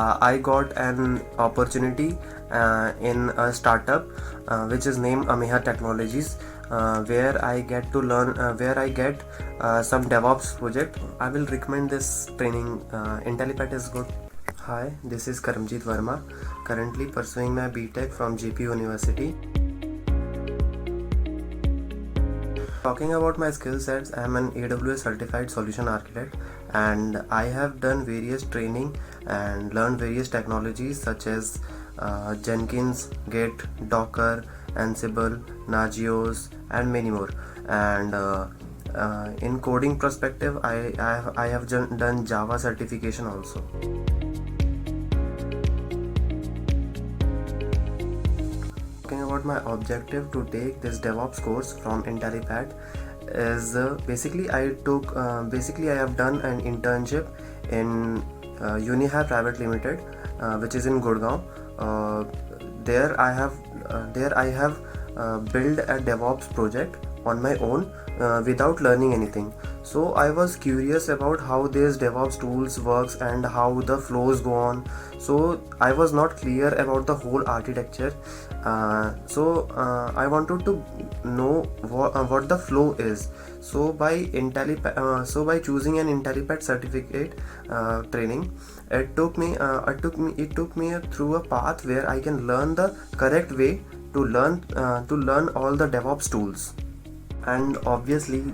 I got an opportunity in a startup which is named Ameha Technologies, where I get to learn, where I get some DevOps project. I will recommend this training. IntelliPad is good. Hi, this is Karamjit Verma, currently pursuing my BTech from JP University. Talking about my skill sets, I am an AWS certified solution architect, and I have done various training and learned various technologies such as Jenkins, Git, Docker, Ansible, Nagios, and many more. And in coding perspective, I have done Java certification also. Talking about my objective to take this DevOps course from IntelliPad is basically I have done an internship in Unihai Private Limited, which is in Gurgaon. There I have built a DevOps project on my own without learning anything. So I was curious about how these DevOps tools works and how the flows go on. So I was not clear about the whole architecture. I wanted to know what the flow is. So by choosing an IntelliPad certificate training, it took me through a path where I can learn the correct way to learn all the DevOps tools. And obviously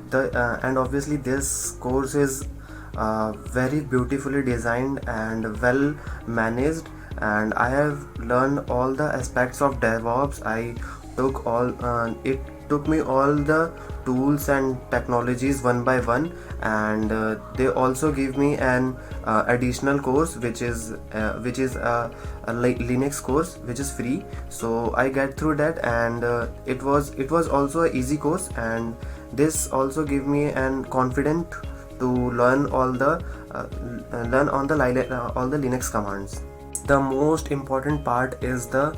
this course is very beautifully designed and well managed, and I have learned all the aspects of DevOps. It took me all the tools and technologies one by one, and they also give me an additional course which is a Linux course which is free. So I get through that, and it was also an easy course, and this also gave me an confidence to learn all the Linux commands. The most important part is the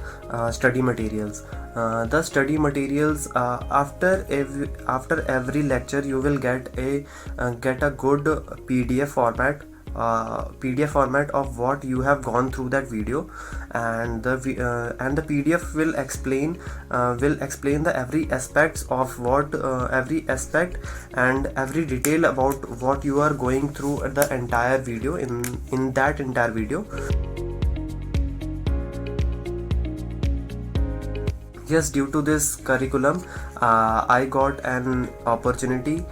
study materials. The study materials, after every lecture you will get a good PDF format of what you have gone through that video, and the PDF will explain the every aspects of every aspect and every detail about what you are going through the entire video in that entire video. Yes, due to this curriculum, I got an opportunity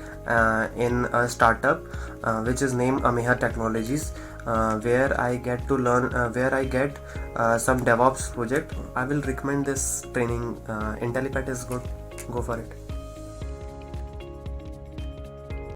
in a startup which is named Ameha Technologies, where I get to learn, where I get some DevOps project. I will recommend this training. IntelliPad is good. Go for it.